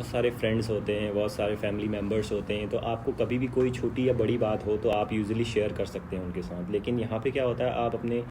बहुत सारे फ्रेंड्स होते हैं, बहुत सारे फैमिली मेम्बर्स होते हैं, तो आपको कभी भी कोई छोटी या बड़ी बात हो तो आप यूजुअली शेयर कर सकते हैं उनके साथ। लेकिन यहाँ पे क्या होता है, आप अपने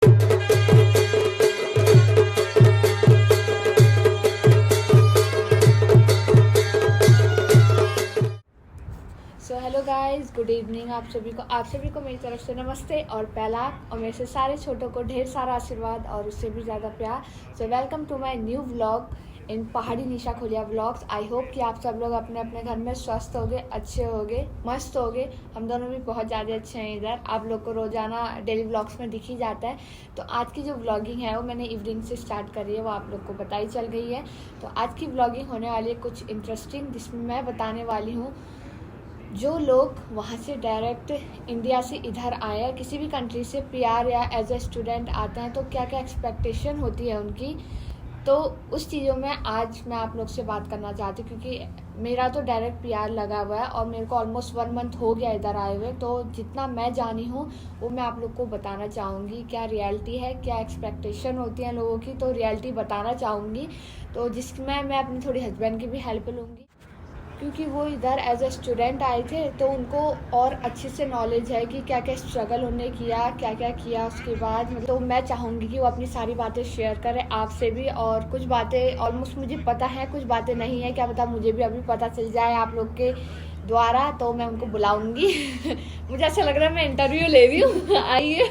हेलो गाइस, गुड इवनिंग। आप सभी को मेरी तरफ से नमस्ते और पहला और मेरे से सारे छोटों को ढेर सारा आशीर्वाद और उससे भी ज़्यादा प्यार। So welcome to my new vlog in Pahadi Nisha खोलिया व्लॉग्स। आई होप कि आप सब लोग अपने अपने घर में स्वस्थ होगे, अच्छे होगे, मस्त होगे। हम दोनों भी बहुत ज़्यादा अच्छे हैं इधर। आप लोग को रोज़ाना डेली व्लॉग्स में दिख ही जाता है। तो आज की जो व्लॉगिंग है वो मैंने इवनिंग से स्टार्ट करी है, वो आप लोग को बताई चल गई है। तो आज की व्लॉगिंग होने वाली है कुछ इंटरेस्टिंग, जिसमें मैं बताने वाली हूँ जो लोग वहाँ से डायरेक्ट इंडिया से इधर आए हैं, किसी भी कंट्री से पीआर या एज ए स्टूडेंट आते हैं, तो क्या क्या एक्सपेक्टेशन होती है उनकी। तो उस चीज़ों में आज मैं आप लोग से बात करना चाहती हूँ, क्योंकि मेरा तो डायरेक्ट पीआर लगा हुआ है और मेरे को ऑलमोस्ट 1 मंथ हो गया इधर आए हुए। तो जितना मैं जानी हूँ वो मैं आप लोग को बताना चाहूँगी। क्या रियलिटी है, क्या एक्सपेक्टेशन होती है लोगों की, तो रियलिटी बताना चाहूँगी। तो जिसमें मैं अपनी थोड़ी हस्बैंड की भी हेल्प लूँगी, क्योंकि वो इधर एज ए स्टूडेंट आए थे, तो उनको और अच्छे से नॉलेज है कि क्या क्या स्ट्रगल उन्होंने किया, क्या क्या किया उसके बाद। तो मैं चाहूँगी कि वो अपनी सारी बातें शेयर करें आपसे भी। और कुछ बातें ऑलमोस्ट मुझे पता है, कुछ बातें नहीं है, क्या पता मुझे भी अभी पता चल जाए आप लोग के द्वारा। तो मैं उनको बुलाऊँगी मुझे अच्छा लग रहा है, मैं इंटरव्यू ले रही हूँ आइए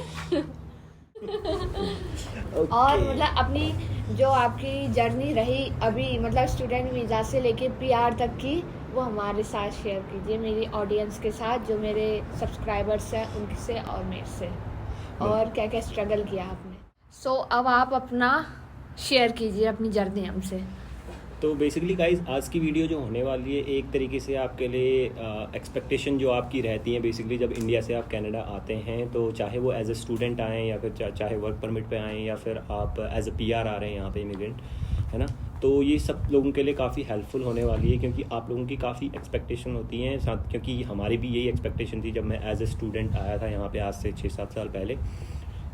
और मतलब अपनी जो आपकी जर्नी रही अभी, मतलब स्टूडेंट वीज़ा से लेके पीआर तक की, वो हमारे साथ शेयर कीजिए, मेरी ऑडियंस के साथ, जो मेरे सब्सक्राइबर्स हैं उनसे और मेरे से, और क्या क्या स्ट्रगल किया आपने। सो अब आप अपना शेयर कीजिए अपनी जर्नी हमसे। तो बेसिकली गाइस, आज की वीडियो जो होने वाली है एक तरीके से आपके लिए एक्सपेक्टेशन जो आपकी रहती है बेसिकली जब इंडिया से आप कनाडा आते हैं, तो चाहे वो एज ए स्टूडेंट आएँ या फिर चाहे वर्क परमिट पे आएँ या फिर आप एज ए पीआर आ रहे हैं यहाँ पे इमिग्रेंट, है ना। तो ये सब लोगों के लिए काफ़ी हेल्पफुल होने वाली है, क्योंकि आप लोगों की काफ़ी एक्सपेक्टेशन होती हैं साथ, क्योंकि हमारी भी यही एक्सपेक्टेशन थी जब मैं एज ए स्टूडेंट आया था यहाँ पे आज से 6-7 साल पहले।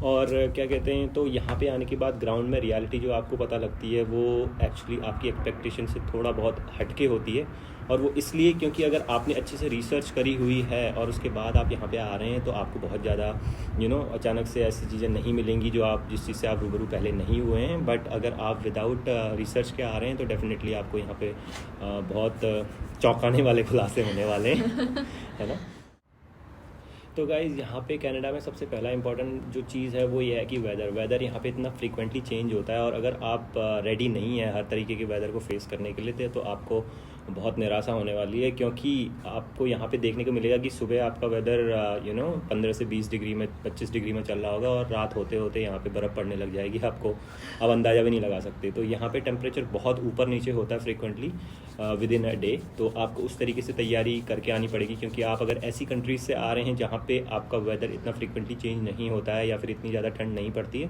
और क्या कहते हैं, तो यहाँ पे आने के बाद ग्राउंड में रियलिटी जो आपको पता लगती है वो एक्चुअली आपकी एक्सपेक्टेशन से थोड़ा बहुत हटके होती है। और वो इसलिए क्योंकि अगर आपने अच्छे से रिसर्च करी हुई है और उसके बाद आप यहाँ पे आ रहे हैं, तो आपको बहुत ज़्यादा अचानक से ऐसी चीज़ें नहीं मिलेंगी जो आप जिस चीज़ से आप रूबरू पहले नहीं हुए हैं। बट अगर आप विदाउट रिसर्च के आ रहे हैं तो डेफिनेटली आपको यहाँ पे बहुत चौंकाने वाले खुलासे होने वाले हैं है ना। तो गाइज़, यहाँ पे कनाडा में सबसे पहला इंपॉर्टेंट जो चीज़ है वो ये है कि वेदर यहाँ पे इतना फ्रीक्वेंटली चेंज होता है। और अगर आप रेडी नहीं है हर तरीके के वेदर को फेस करने के लिए, तो आपको बहुत निराशा होने वाली है, क्योंकि आपको यहाँ पे देखने को मिलेगा कि सुबह आपका वेदर 15 से 20 डिग्री में, 25 डिग्री में चल रहा होगा और रात होते होते यहाँ पे बर्फ़ पड़ने लग जाएगी, आपको अब अंदाज़ा भी नहीं लगा सकते। तो यहाँ पे टेम्परेचर बहुत ऊपर नीचे होता है frequently with in a day. तो आपको उस तरीके से तैयारी करके आनी पड़ेगी, क्योंकि आप अगर ऐसी कंट्रीज से आ रहे हैं जहाँ पे आपका वेदर इतना फ्रीक्वेंटली चेंज नहीं होता है या फिर इतनी ज़्यादा ठंड नहीं पड़ती है,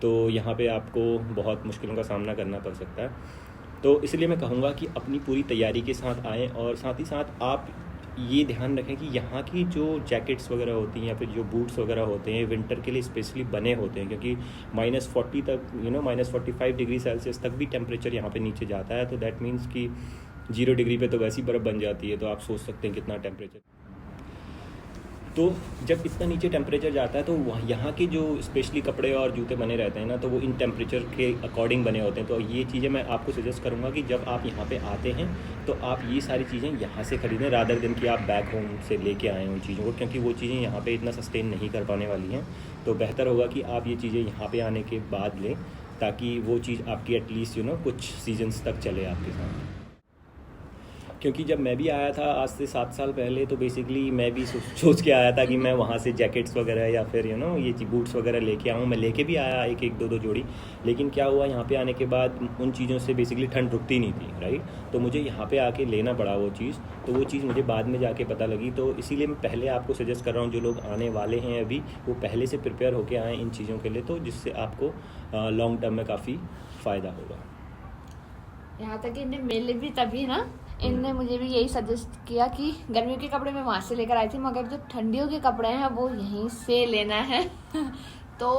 तो यहाँ पे आपको बहुत मुश्किलों का सामना करना पड़ सकता है। तो इसलिए मैं कहूँगा कि अपनी पूरी तैयारी के साथ आएँ, और साथ ही साथ आप ये ध्यान रखें कि यहाँ की जो जैकेट्स वगैरह होती हैं या फिर जो बूट्स वगैरह होते हैं विंटर के लिए स्पेशली बने होते हैं, क्योंकि -40 तक -45 डिग्री सेल्सियस तक भी टेम्परेचर यहाँ पे नीचे जाता है। तो दैट मीन्स कि 0 डिग्री पे तो वैसी बर्फ़ बन जाती है। तो आप सोच सकते हैं कितना टेम्परेचर। तो जब इतना नीचे टेम्परेचर जाता है, तो वहाँ यहाँ के जो स्पेशली कपड़े और जूते बने रहते हैं ना, तो वो इन टेम्परेचर के अकॉर्डिंग बने होते हैं। तो ये चीज़ें मैं आपको सजेस्ट करूँगा कि जब आप यहाँ पे आते हैं तो आप ये सारी चीज़ें यहाँ से ख़रीदें, रादर दिन कि आप बैक होम से लेके आएँ उन चीज़ों को, क्योंकि वो चीज़ें यहाँ पे इतना सस्टेन नहीं कर पाने वाली हैं। तो बेहतर होगा कि आप ये चीज़ें यहाँ पे आने के बाद लें, ताकि वो चीज़ आपकी एटलीस्ट कुछ सीजन्स तक चले आपके साथ। क्योंकि जब मैं भी आया था आज से 7 साल पहले, तो बेसिकली मैं भी सोच के आया था कि मैं वहाँ से जैकेट्स वगैरह या फिर ये बूट्स वगैरह लेके आऊँ। मैं लेके भी आया एक दो जोड़ी, लेकिन क्या हुआ यहाँ पे आने के बाद उन चीज़ों से बेसिकली ठंड रुकती नहीं थी, राइट। तो मुझे यहाँ पे आके लेना पड़ा वो चीज़, तो वो चीज़ मुझे बाद में जाके पता लगी। तो इसीलिए मैं पहले आपको सजेस्ट कर रहा हूँ, जो लोग आने वाले हैं अभी, वो पहले से प्रिपेयर होके आएँ इन चीज़ों के लिए, तो जिससे आपको लॉन्ग टर्म में काफ़ी फ़ायदा होगा। यहाँ तक कि इन्हें मिले भी तभी ना, इनने मुझे भी यही सजेस्ट किया कि गर्मियों के कपड़े मैं वहाँ से लेकर आई थी, मगर जो ठंडियों के कपड़े हैं वो यहीं से लेना है तो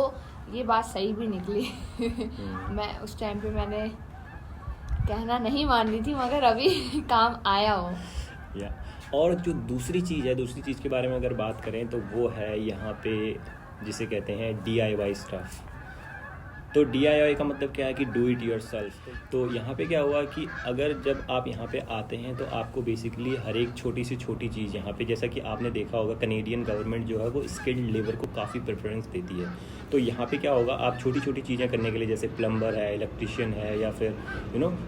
ये बात सही भी निकली मैं उस टाइम पे मैंने कहना नहीं मान रही थी, मगर अभी काम आया हो। या और जो दूसरी चीज़ के बारे में अगर बात करें तो वो है यहाँ पे जिसे कहते हैं DIY स्टफ़। तो DIY का मतलब क्या है कि डू इट योरसेल्फ। तो यहाँ पे क्या हुआ कि अगर जब आप यहाँ पे आते हैं तो आपको बेसिकली हर एक छोटी से छोटी चीज़ यहाँ पे, जैसा कि आपने देखा होगा कनेडियन गवर्नमेंट जो है वो स्किल्ड लेबर को काफ़ी प्रेफरेंस देती है। तो यहाँ पे क्या होगा, आप छोटी छोटी चीज़ें करने के लिए जैसे प्लम्बर है, इलेक्ट्रिशियन है, या फिर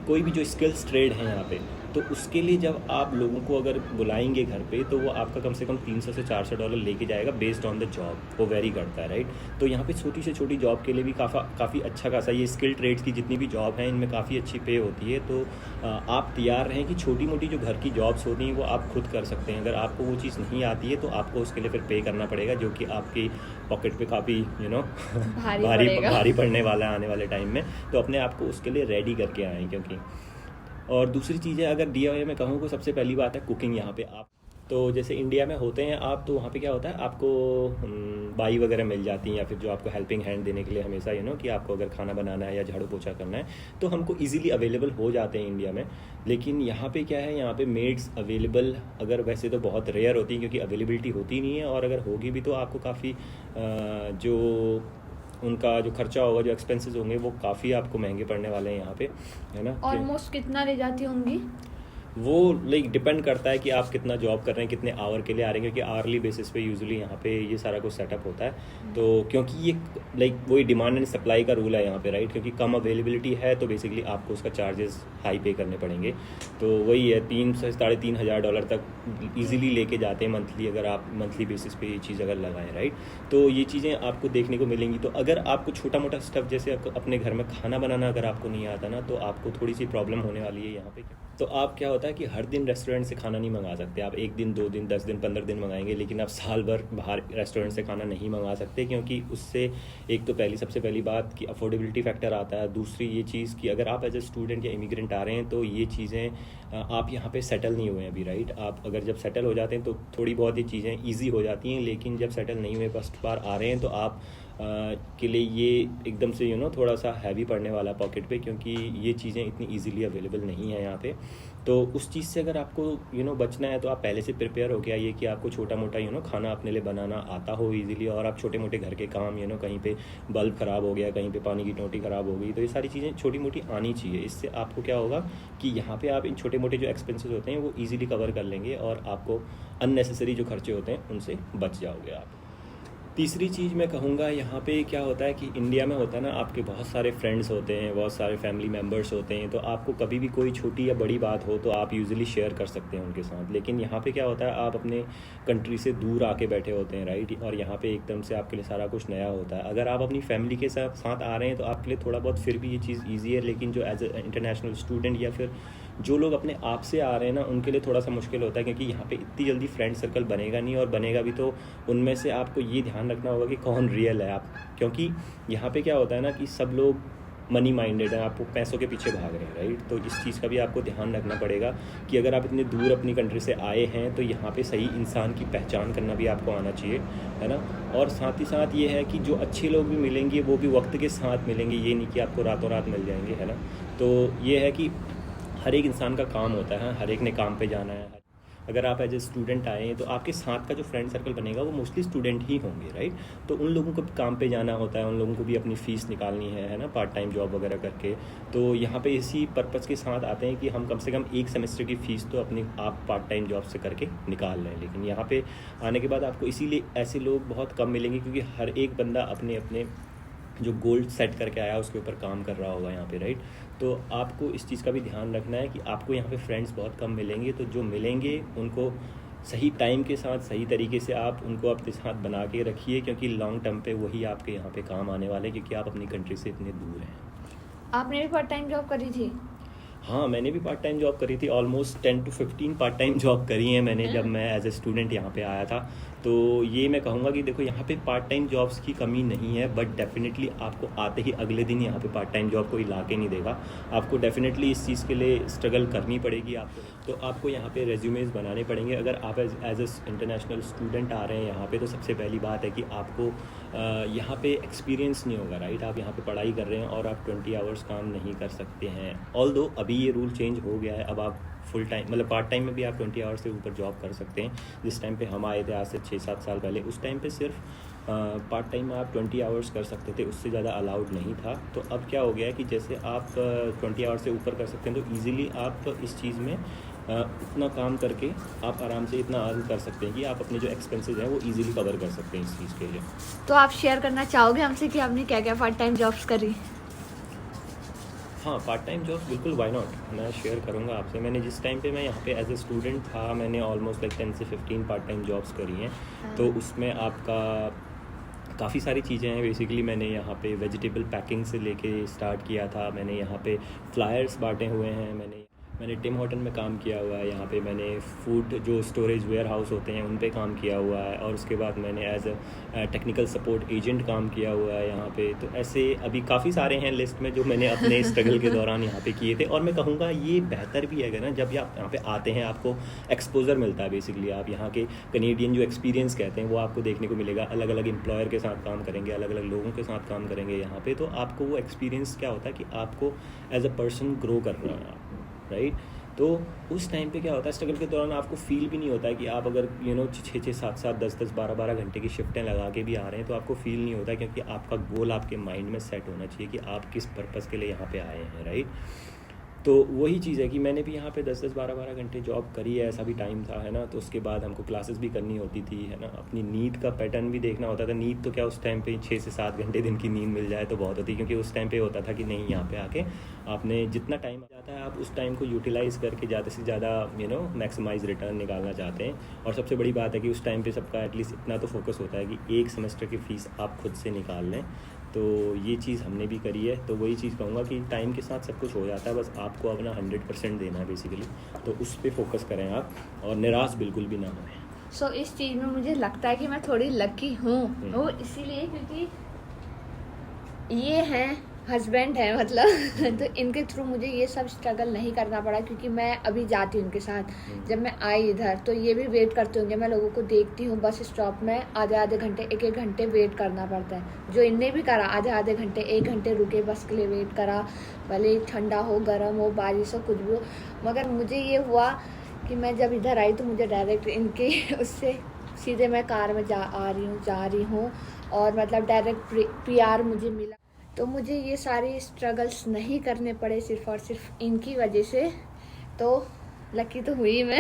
कोई भी जो स्किल्स ट्रेड है यहाँ पे, तो उसके लिए जब आप लोगों को अगर बुलाएंगे घर पे तो वो आपका कम से कम $300 से $400 लेके जाएगा बेस्ड ऑन द जॉब, वो वेरी करता है, राइट। तो यहाँ पे छोटी से छोटी जॉब के लिए भी काफ़ी अच्छा खासा ये स्किल ट्रेड्स की जितनी भी जॉब हैं इनमें काफ़ी अच्छी पे होती है। तो आप तैयार रहें कि छोटी मोटी जो घर की जॉब्स होती हैं वो आप खुद कर सकते हैं। अगर आपको वो चीज़ नहीं आती है तो आपको उसके लिए फिर पे करना पड़ेगा, जो कि आपकी पॉकेट पे काफ़ी भारी पड़ने वाला है आने वाले टाइम में। तो अपने आप को उसके लिए रेडी करके आएँ। क्योंकि और दूसरी चीज़ है, अगर DIY में कहूँ तो सबसे पहली बात है कुकिंग। यहाँ पे आप तो जैसे इंडिया में होते हैं आप, तो वहाँ पे क्या होता है, आपको बाई वगैरह मिल जाती हैं, या फिर जो आपको हेल्पिंग हैंड देने के लिए हमेशा कि आपको अगर खाना बनाना है या झाड़ू पोछा करना है तो हमको इजीली अवेलेबल हो जाते हैं इंडिया में। लेकिन यहाँ पे क्या है, यहाँ पे मेड्स अवेलेबल अगर वैसे तो बहुत रेयर होती हैं क्योंकि अवेलेबिलिटी होती नहीं है, और अगर होगी भी तो आपको काफ़ी जो उनका जो खर्चा होगा, जो एक्सपेंसेस होंगे वो काफ़ी आपको महंगे पड़ने वाले हैं यहाँ पे, है ना। ऑलमोस्ट कितना ले जाती होंगी? वो डिपेंड करता है कि आप कितना जॉब कर रहे हैं, कितने आवर के लिए आ रहे हैं, क्योंकि आवर्ली बेसिस पे यूजुअली यहाँ पे ये सारा कुछ सेटअप होता है। तो क्योंकि ये वही डिमांड एंड सप्लाई का रूल है यहाँ पे, राइट। क्योंकि कम अवेलेबिलिटी है तो बेसिकली आपको उसका चार्जेस हाई पे करने पड़ेंगे। तो वही है, $3,000 से $3,500 तक ईजिली लेके जाते हैं मंथली, अगर आप मंथली बेसिस पे ये चीज़ अगर लगाएं, राइट। तो ये चीज़ें आपको देखने को मिलेंगी। तो अगर आपको छोटा मोटा स्टफ़ जैसे अपने घर में खाना बनाना अगर आपको नहीं आता ना, तो आपको थोड़ी सी प्रॉब्लम होने वाली है यहाँ पे। तो आप क्या होता है कि हर दिन रेस्टोरेंट से खाना नहीं मंगा सकते आप। 1 दिन 2 दिन 10 दिन 15 दिन मंगाएंगे, लेकिन आप साल भर बाहर रेस्टोरेंट से खाना नहीं मंगा सकते, क्योंकि उससे एक तो सबसे पहली बात कि अफोर्डेबिलिटी फैक्टर आता है। दूसरी ये चीज़ कि अगर आप एज ए स्टूडेंट या इमिग्रेंट आ रहे हैं तो ये चीज़ें आप यहाँ पे सेटल नहीं हुए हैं अभी, राइट। आप अगर जब सेटल हो जाते हैं तो थोड़ी बहुत ये चीज़ें ईजी हो जाती हैं, लेकिन जब सेटल नहीं हुए, फर्स्ट बार आ रहे हैं, तो आप के लिए ये एकदम से थोड़ा सा हैवी पड़ने वाला पॉकेट पे, क्योंकि ये चीज़ें इतनी इजीली अवेलेबल नहीं है यहाँ पे। तो उस चीज़ से अगर आपको बचना है तो आप पहले से प्रिपेयर हो के आइए कि आपको छोटा मोटा खाना अपने लिए बनाना आता हो इजीली, और आप छोटे मोटे घर के काम कहीं पे बल्ब ख़राब हो गया, कहीं पे पानी की टोटी ख़राब हो गई, तो ये सारी चीज़ें छोटी मोटी आनी चाहिए। इससे आपको क्या होगा कि यहाँ पे आप इन छोटे मोटे जो एक्सपेंसेस होते हैं वो ईजिली कवर कर लेंगे, और आपको अननेसेसरी जो खर्चे होते हैं उनसे बच जाओगे आप। तीसरी चीज़ मैं कहूँगा, यहाँ पे क्या होता है कि इंडिया में होता है ना, आपके बहुत सारे फ्रेंड्स होते हैं, बहुत सारे फैमिली मेम्बर्स होते हैं, तो आपको कभी भी कोई छोटी या बड़ी बात हो तो आप यूजुअली शेयर कर सकते हैं उनके साथ। लेकिन यहाँ पे क्या होता है, आप अपने कंट्री से दूर आके बैठे होते हैं, राइट, और यहाँ पे एकदम से आपके लिए सारा कुछ नया होता है। अगर आप अपनी फैमिली के साथ आ रहे हैं तो आपके लिए थोड़ा बहुत फिर भी ये चीज़ ईजी है, लेकिन जो एज ए इंटरनेशनल स्टूडेंट या फिर जो लोग अपने आप से आ रहे हैं ना, उनके लिए थोड़ा सा मुश्किल होता है, क्योंकि यहाँ पे इतनी जल्दी फ्रेंड सर्कल बनेगा नहीं, और बनेगा भी तो उनमें से आपको ये ध्यान रखना होगा कि कौन रियल है आप। क्योंकि यहाँ पे क्या होता है ना कि सब लोग मनी माइंडेड है, आपको पैसों के पीछे भाग रहे हैं, राइट। तो इस चीज़ का भी आपको ध्यान रखना पड़ेगा कि अगर आप इतने दूर अपनी कंट्री से आए हैं तो यहाँ पे सही इंसान की पहचान करना भी आपको आना चाहिए, है ना। और साथ ही साथ ये है कि जो अच्छे लोग भी मिलेंगे वो भी वक्त के साथ मिलेंगे, ये नहीं कि आपको रातों रात मिल जाएंगे, है ना। तो ये है कि हर एक इंसान का काम होता है, हर एक ने काम पे जाना है। अगर आप एज ए स्टूडेंट आए हैं तो आपके साथ का जो फ्रेंड सर्कल बनेगा वो मोस्टली स्टूडेंट ही होंगे, राइट। तो उन लोगों को भी काम पे जाना होता है, उन लोगों को भी अपनी फ़ीस निकालनी है ना, पार्ट टाइम जॉब वगैरह करके। तो यहाँ पे इसी पर्पज़ के साथ आते हैं कि हम कम से कम 1 सेमेस्टर की फ़ीस तो अपनी आप पार्ट टाइम जॉब से करके निकाल लें। लेकिन यहाँ पे आने के बाद आपको इसीलिए ऐसे लोग बहुत कम मिलेंगे, क्योंकि हर एक बंदा अपने अपने जो गोल सेट करके आया उसके ऊपर काम कर रहा होगा यहाँ पे, राइट। तो आपको इस चीज़ का भी ध्यान रखना है कि आपको यहाँ पे फ्रेंड्स बहुत कम मिलेंगे, तो जो मिलेंगे उनको सही टाइम के साथ सही तरीके से आप उनको अपने साथ बना के रखिए, क्योंकि लॉन्ग टर्म पे वही आपके यहाँ पे काम आने वाले हैं, क्योंकि आप अपनी कंट्री से इतने दूर हैं। आपने भी पार्ट टाइम जॉब करी थी? हाँ, मैंने भी पार्ट टाइम जॉब करी थी। Almost 10 to 15 part time job करी हैं मैंने जब मैं एज ए स्टूडेंट यहाँ पे आया था। तो ये मैं कहूँगा कि देखो यहाँ पे पार्ट टाइम जॉब्स की कमी नहीं है, बट डेफिनेटली आपको आते ही अगले दिन यहाँ पे पार्ट टाइम जॉब कोई ला के नहीं देगा। आपको डेफिनेटली इस चीज़ के लिए स्ट्रगल करनी पड़ेगी आपको। तो आपको यहाँ पे रेज्यूमेज़ बनाने पड़ेंगे। अगर आप एज ए इंटरनेशनल स्टूडेंट आ रहे हैं यहाँ पे, तो सबसे पहली बात है कि आपको यहाँ पे एक्सपीरियंस नहीं होगा, राइट। आप यहाँ पे पढ़ाई कर रहे हैं और आप 20 आवर्स काम नहीं कर सकते हैं। ऑल्दो अभी ये रूल चेंज हो गया है, अब आप फुल टाइम मतलब पार्ट टाइम में भी आप 20 आवर्स से ऊपर जॉब कर सकते हैं। जिस टाइम पे हम आए थे आज से 6-7 साल पहले, उस टाइम पे सिर्फ पार्ट टाइम में आप 20 आवर्स कर सकते थे, उससे ज़्यादा अलाउड नहीं था। तो अब क्या हो गया है कि जैसे आप 20 आवर्स से ऊपर कर सकते हैं, तो ईज़िली आप इस चीज़ में इतना काम करके आप आराम से इतना अर्न कर सकते हैं कि आप अपने जो एक्सपेंसेस हैं वो इजीली कवर कर सकते हैं इस चीज़ के लिए। तो आप शेयर करना चाहोगे हमसे कि आपने क्या क्या पार्ट टाइम जॉब्स करी? हाँ, पार्ट टाइम जॉब बिल्कुल, वाई नॉट, मैं शेयर करूँगा आपसे। मैंने जिस टाइम पे मैं यहाँ पे एज ए स्टूडेंट था, मैंने ऑलमोस्ट लाइक 10 से 15 पार्ट टाइम जॉब्स करी हैं। तो उसमें आपका काफ़ी सारी चीज़ें हैं। बेसिकली मैंने यहाँ पे वेजिटेबल पैकिंग से लेके स्टार्ट किया था। मैंने यहाँ पे फ्लायर्स बांटे हुए हैं। मैंने टिम हॉर्टन में काम किया हुआ है। यहाँ पे मैंने फूड जो स्टोरेज वेयर हाउस होते हैं उन पे काम किया हुआ है। और उसके बाद मैंने as a technical support agent काम किया हुआ है यहाँ पे। तो ऐसे अभी काफ़ी सारे हैं लिस्ट में जो मैंने अपने स्ट्रगल के दौरान यहाँ पे किए थे। और मैं कहूँगा ये बेहतर भी है ना, जब आप यहाँ पे आते हैं आपको एक्सपोजर मिलता है। बेसिकली आप यहाँ के कनेडियन जो एक्सपीरियंस कहते हैं वो आपको देखने को मिलेगा। अलग अलग एम्प्लॉयर के साथ काम करेंगे, अलग अलग लोगों के साथ काम करेंगे यहाँ पे। तो आपको वो एक्सपीरियंस क्या होता है कि आपको एज अ पर्सन ग्रो कर रहा है आप, राइट। तो उस टाइम पे क्या होता है, स्ट्रगल के दौरान आपको फील भी नहीं होता है कि आप अगर 6-6, 7-7, 10-10, 12-12 घंटे की शिफ्टें लगा के भी आ रहे हैं तो आपको फील नहीं होता है, क्योंकि आपका गोल आपके माइंड में सेट होना चाहिए कि आप किस पर्पज़ के लिए यहाँ पे आए हैं, राइट। तो वही चीज़ है कि मैंने भी यहाँ पे 10-10, 12-12 घंटे जॉब करी है। ऐसा भी टाइम था, है ना। तो उसके बाद हमको क्लासेस भी करनी होती थी, है ना। अपनी नींद का पैटर्न भी देखना होता था। नींद तो क्या, उस टाइम पे 6 से 7 घंटे दिन की नींद मिल जाए तो बहुत होती, क्योंकि उस टाइम पे होता था कि नहीं, यहाँ पे आके आपने जितना टाइम आ जाता है आप उस टाइम को यूटिलाइज़ करके ज़्यादा से ज़्यादा मैक्सिमाइज़ रिटर्न निकालना चाहते हैं। और सबसे बड़ी बात है कि उस टाइम पे सबका एटलीस्ट इतना तो फोकस होता है कि एक सेमेस्टर की फ़ीस आप खुद से निकाल लें। तो ये चीज़ हमने भी करी है। तो वही चीज़ कहूँगा कि टाइम के साथ सब कुछ हो जाता है, बस आपको अपना 100% देना है बेसिकली। तो उस पर फोकस करें आप, और निराश बिल्कुल भी ना हों। सो इस चीज़ में मुझे लगता है कि मैं थोड़ी लकी हूँ, वो इसीलिए क्योंकि ये हैं हस्बैंड है मतलब तो इनके थ्रू मुझे ये सब स्ट्रगल नहीं करना पड़ा, क्योंकि मैं अभी जाती हूँ उनके साथ। जब मैं आई इधर तो ये भी वेट करते होंगे, मैं लोगों को देखती हूँ बस स्टॉप में आधे घंटे 1-1 घंटे वेट करना पड़ता है, जो इनने भी करा। आधे घंटे 1 घंटे रुके, बस के लिए वेट करा, भले ठंडा हो, गर्म हो, बारिश हो, कुछ भी हो। मगर मुझे ये हुआ कि मैं जब इधर आई तो मुझे डायरेक्ट इनके उससे सीधे मैं कार में जा रही हूँ और मतलब डायरेक्ट PR मुझे मिला। तो मुझे ये सारे स्ट्रगल्स नहीं करने पड़े सिर्फ और सिर्फ इनकी वजह से। तो लकी तो हुई मैं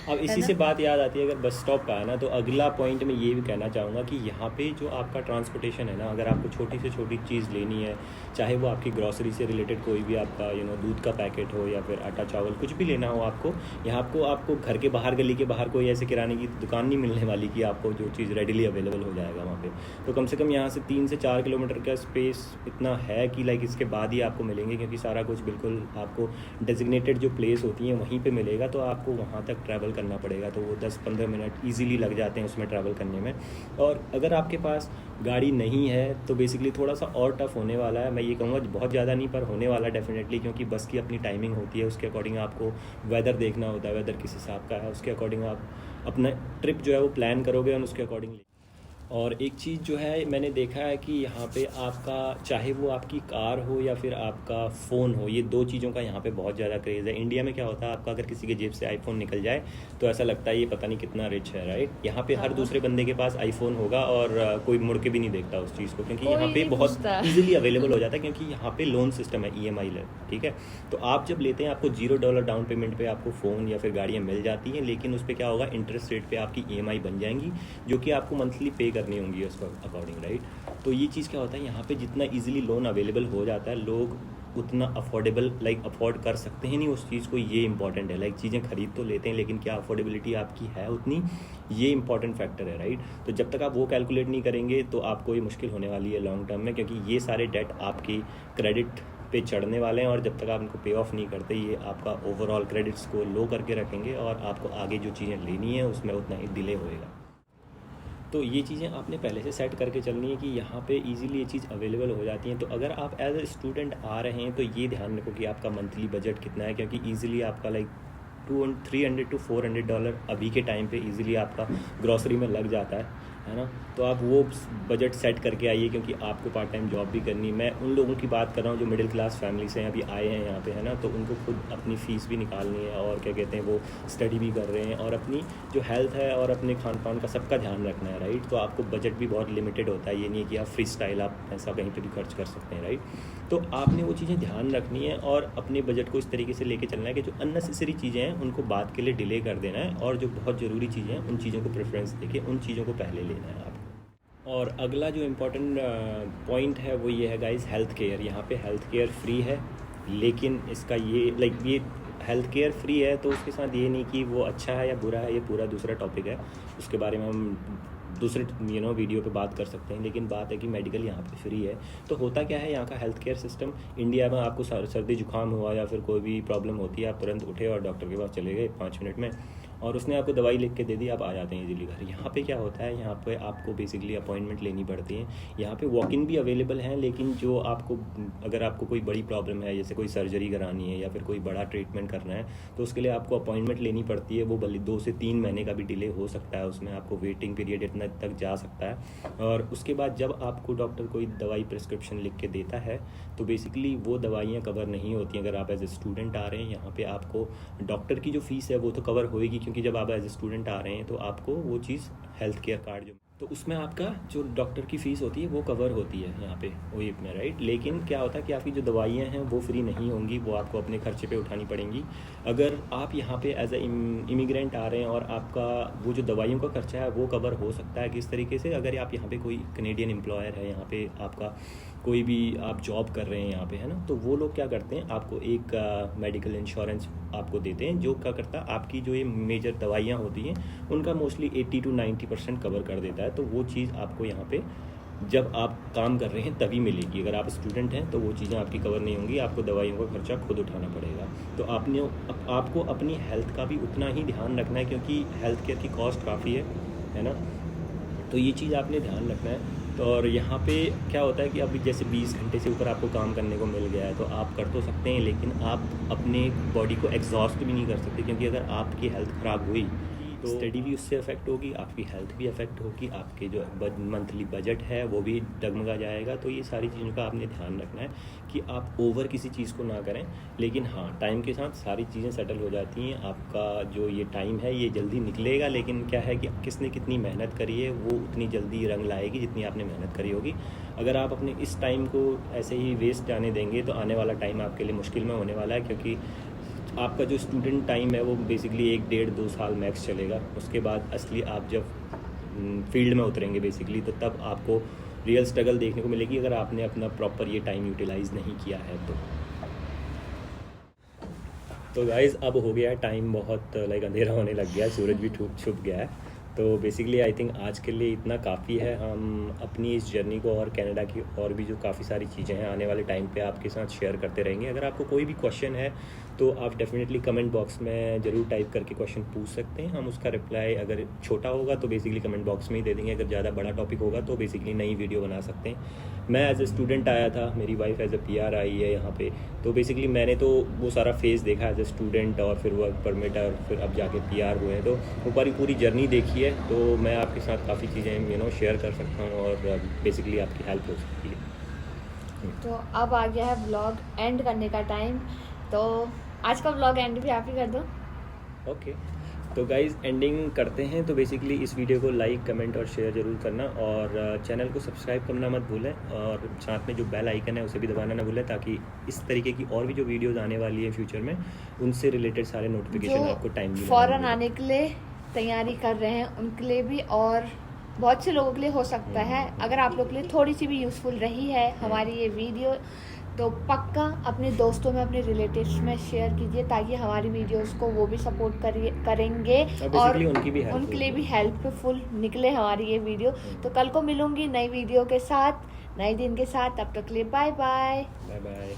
अब इसी से बात याद आती है, अगर बस स्टॉप का है ना, तो अगला पॉइंट मैं ये भी कहना चाहूँगा कि यहाँ पे जो आपका ट्रांसपोर्टेशन है ना, अगर आपको छोटी से छोटी चीज़ लेनी है, चाहे वो आपकी ग्रॉसरी से रिलेटेड कोई भी आपका दूध का पैकेट हो या फिर आटा चावल कुछ भी लेना हो आपको, यहाँ आपको घर के बाहर, गली के बाहर कोई ऐसे किराने की दुकान नहीं मिलने वाली कि आपको जो चीज़ रेडिली अवेलेबल हो जाएगा वहाँ पे। तो कम से कम यहाँ से 3 से 4 किलोमीटर का स्पेस इतना है कि लाइक इसके बाद ही आपको मिलेंगे, क्योंकि सारा कुछ बिल्कुल आपको डेजिग्नेटेड जो प्लेस होती हैं वहीं पे मिलेगा। तो आपको वहाँ तक ट्रैवल करना पड़ेगा, तो वो 10-15 मिनट ईजिली लग जाते हैं उसमें ट्रैवल करने में। और अगर आपके पास गाड़ी नहीं है तो बेसिकली थोड़ा सा और टफ होने वाला है। मैं ये कहूँगा बहुत ज़्यादा नहीं, पर होने वाला डेफिनेटली, क्योंकि बस की अपनी टाइमिंग होती है, उसके अकॉर्डिंग आपको वेदर देखना होता है, वेदर किस हिसाब का है उसके अकॉर्डिंग आप अपना ट्रिप जो है वो प्लान करोगे और उसके अकॉर्डिंग। और एक चीज़ जो है मैंने देखा है कि यहाँ पे आपका, चाहे वो आपकी कार हो या फिर आपका फ़ोन हो, ये 2 चीज़ों का यहाँ पे बहुत ज़्यादा क्रेज़ है। इंडिया में क्या होता है, आपका अगर किसी के जेब से आईफोन निकल जाए तो ऐसा लगता है ये पता नहीं कितना रिच है, राइट। यहाँ पे हर दूसरे बंदे के पास आईफोन होगा और कोई मुड़ के भी नहीं देखता उस चीज़ को, क्योंकि यहाँ पे बहुत ईजिली अवेलेबल हो जाता है, क्योंकि यहाँ पे लोन सिस्टम है, EMI ले, ठीक है। तो आप जब लेते हैं आपको $0 डाउन पेमेंट पे आपको फ़ोन या फिर गाड़ियाँ मिल जाती हैं, लेकिन उस पर क्या होगा, इंटरेस्ट रेट पे आपकी EMI बन जाएंगी, जो कि आपको मंथली पे करनी होंगी उसको अकॉर्डिंग, राइट। तो ये चीज़ क्या होता है, यहाँ पे जितना इजीली लोन अवेलेबल हो जाता है, लोग उतना अफोर्डेबल अफोर्ड कर सकते हैं नहीं उस चीज़ को। ये इंपॉर्टेंट है, चीज़ें खरीद तो लेते हैं लेकिन क्या अफोर्डेबिलिटी आपकी है उतनी, ये इंपॉर्टेंट फैक्टर है, राइट। तो जब तक आप वो कैलकुलेट नहीं करेंगे तो आपको ये मुश्किल होने वाली है लॉन्ग टर्म में, क्योंकि ये सारे डेट आपकी क्रेडिट पे चढ़ने वाले हैं, और जब तक आप इनको पे ऑफ नहीं करते ये आपका ओवरऑल क्रेडिट स्कोर लो करके रखेंगे, और आपको आगे जो चीज़ें लेनी है उसमें उतना ही डिले होएगा। तो ये चीज़ें आपने पहले से सेट करके चलनी है कि यहाँ पे इजीली ये चीज़ अवेलेबल हो जाती हैं। तो अगर आप एज ए स्टूडेंट आ रहे हैं तो ये ध्यान रखो कि आपका मंथली बजट कितना है, क्योंकि ईजिली आपका $300 to $400 अभी के टाइम पे इजीली आपका ग्रॉसरी में लग जाता है ना। तो आप वो बजट सेट करके आइए, क्योंकि आपको पार्ट टाइम जॉब भी करनी। मैं उन लोगों की बात कर रहा हूँ जो मिडिल क्लास फैमिली से अभी आए हैं यहाँ पे, है ना, तो उनको खुद अपनी फ़ीस भी निकालनी है और क्या कहते हैं वो स्टडी भी कर रहे हैं और अपनी जो हेल्थ है और अपने खान पान का सबका ध्यान रखना है, राइट। तो आपको बजट भी बहुत लिमिटेड होता है, ये नहीं है कि आप फ्री स्टाइल आप पैसा कहीं पर भी खर्च कर सकते हैं, राइट। तो आपने वो चीज़ें ध्यान रखनी है और अपने बजट को इस तरीके से लेके चलना है कि जो अननेसेसरी चीज़ें हैं उनको बाद के लिए डिले कर देना है और जो बहुत ज़रूरी चीज़ें हैं उन चीज़ों को प्रेफरेंस देके उन चीज़ों को पहले लेना है आपको। और अगला जो इम्पोर्टेंट पॉइंट है वो ये है गाइस, हेल्थ केयर। यहाँ पे हेल्थ केयर फ्री है, लेकिन इसका ये हेल्थ केयर फ्री है तो उसके साथ ये नहीं कि वो अच्छा है या बुरा है, ये पूरा दूसरा टॉपिक है, उसके बारे में हम दूसरे वीडियो पे बात कर सकते हैं। लेकिन बात है कि मेडिकल यहाँ पे फ्री है। तो होता क्या है यहाँ का हेल्थ केयर सिस्टम, इंडिया में आपको सर्दी जुकाम हुआ या फिर कोई भी प्रॉब्लम होती है, आप तुरंत उठे और डॉक्टर के पास चले गए 5 मिनट में और उसने आपको दवाई लिख के दे दी, आप आ जाते हैं इजीली घर। यहाँ पे क्या होता है, यहाँ पे आपको बेसिकली अपॉइंटमेंट लेनी पड़ती है। यहाँ पे वॉक इन भी अवेलेबल हैं, लेकिन जो आपको अगर आपको कोई बड़ी प्रॉब्लम है, जैसे कोई सर्जरी करानी है या फिर कोई बड़ा ट्रीटमेंट करना है, तो उसके लिए आपको अपॉइंटमेंट लेनी पड़ती है। वो भले 2 से 3 महीने का भी डिले हो सकता है, उसमें आपको वेटिंग पीरियड इतना तक जा सकता है। और उसके बाद जब आपको डॉक्टर कोई दवाई प्रिस्क्रिप्शन लिख के देता है तो बेसिकली वो दवाइयाँ कवर नहीं होती। अगर आप एज ए स्टूडेंट आ रहे हैं यहाँ पे, आपको डॉक्टर की जो फीस है वो तो कवर होएगी, क्योंकि जब आप एज ए स्टूडेंट आ रहे हैं तो आपको वो चीज़ हेल्थ केयर कार्ड जो तो उसमें आपका जो डॉक्टर की फ़ीस होती है वो कवर होती है यहाँ पे ओएप में, राइट। लेकिन क्या होता है कि आपकी जो दवाइयाँ हैं वो फ्री नहीं होंगी, वो आपको अपने खर्चे पे उठानी पड़ेंगी। अगर आप यहाँ पे एज ए इमिग्रेंट आ रहे हैं और आपका वो जो दवाइयों का खर्चा है वो कवर हो सकता है किस तरीके से, अगर आप यहाँ पे कोई कनेडियन एम्प्लॉयर है, यहाँ पे आपका कोई भी आप जॉब कर रहे हैं यहाँ पे, है ना, तो वो लोग क्या करते हैं, आपको एक मेडिकल इंश्योरेंस आपको देते हैं, जो क्या करता है आपकी जो ये मेजर दवाइयाँ होती हैं उनका मोस्टली 80 to 90% कवर कर देता है। तो वो चीज़ आपको यहाँ पे जब आप काम कर रहे हैं तभी मिलेगी। अगर आप स्टूडेंट हैं तो वो चीज़ें आपकी कवर नहीं होंगी, आपको दवाइयों का खर्चा खुद उठाना पड़ेगा। तो आपको अपनी हेल्थ का भी उतना ही ध्यान रखना है, क्योंकि हेल्थ केयर की कॉस्ट काफ़ी है ना, तो ये चीज़ आपने ध्यान रखना है। तो और यहाँ पे क्या होता है कि अभी जैसे 20 घंटे से ऊपर आपको काम करने को मिल गया है तो आप कर तो सकते हैं, लेकिन आप अपने बॉडी को एग्जॉस्ट भी नहीं कर सकते, क्योंकि अगर आपकी हेल्थ ख़राब हुई तो स्टडी भी उससे अफेक्ट होगी, आपकी हेल्थ भी अफेक्ट होगी, आपके जो मंथली बजट है वो भी डगमगा जाएगा। तो ये सारी चीज़ों का आपने ध्यान रखना है कि आप ओवर किसी चीज़ को ना करें। लेकिन हाँ, टाइम के साथ सारी चीज़ें सेटल हो जाती हैं। आपका जो ये टाइम है ये जल्दी निकलेगा, लेकिन क्या है कि किसने कितनी मेहनत करी है वो उतनी जल्दी रंग लाएगी जितनी आपने मेहनत करी होगी। अगर आप अपने इस टाइम को ऐसे ही वेस्ट जाने देंगे तो आने वाला टाइम आपके लिए मुश्किल में होने वाला है, क्योंकि आपका जो स्टूडेंट टाइम है वो बेसिकली 1, 1.5, 2 साल मैक्स चलेगा। उसके बाद असली आप जब फील्ड में उतरेंगे बेसिकली, तो तब आपको रियल स्ट्रगल देखने को मिलेगी, अगर आपने अपना प्रॉपर ये टाइम यूटिलाइज़ नहीं किया है तो गाइज़ अब हो गया है टाइम, बहुत अंधेरा होने लग गया है, सूरज भी छुप गया है। तो बेसिकली आई थिंक आज के लिए इतना काफ़ी है। हम अपनी इस जर्नी को और कनाडा की और भी जो काफ़ी सारी चीज़ें हैं आने वाले टाइम पे आपके साथ शेयर करते रहेंगे। अगर आपको कोई भी क्वेश्चन है तो आप डेफिनेटली कमेंट बॉक्स में ज़रूर टाइप करके क्वेश्चन पूछ सकते हैं। हम उसका रिप्लाई अगर छोटा होगा तो बेसिकली कमेंट बॉक्स में ही दे देंगे, अगर ज़्यादा बड़ा टॉपिक होगा तो बेसिकली नई वीडियो बना सकते हैं। मैं एज ए स्टूडेंट आया था, मेरी वाइफ एज ए PR आई है यहाँ पे, तो बेसिकली मैंने तो वो सारा फेज़ देखा एज ए स्टूडेंट और फिर वर्क परमिट और फिर अब जाके PR हुए हैं, तो ऊपर पूरी जर्नी देखी है। तो मैं आपके साथ काफ़ी चीज़ें शेयर कर सकता हूँ और बेसिकली आपकी हेल्प हो सकती है। तो अब आ गया है व्लॉग एंड करने का टाइम, तो आज का व्लॉग एंड भी आप ही कर दो। ओके, तो गाइज़ एंडिंग करते हैं। तो बेसिकली इस वीडियो को लाइक, कमेंट और शेयर ज़रूर करना, और चैनल को सब्सक्राइब करना मत भूलें, और साथ में जो बेल आइकन है उसे भी दबाना ना भूलें, ताकि इस तरीके की और भी जो वीडियोज़ आने वाली है फ्यूचर में उनसे रिलेटेड सारे नोटिफिकेशन आपको टाइम फ़ौरन आने के लिए तैयारी कर रहे हैं उनके लिए भी, और बहुत से लोगों के लिए हो सकता है। अगर आप लोग के लिए थोड़ी सी भी यूज़फुल रही है हमारी ये वीडियो, तो पक्का अपने दोस्तों में, अपने रिलेटिव्स में शेयर कीजिए, ताकि हमारी वीडियोस को वो भी सपोर्ट करेंगे और उनके लिए भी हेल्पफुल निकले हमारी ये वीडियो। तो कल को मिलूंगी नई वीडियो के साथ, नए दिन के साथ। तब तक के लिए बाय बाय। Bye bye.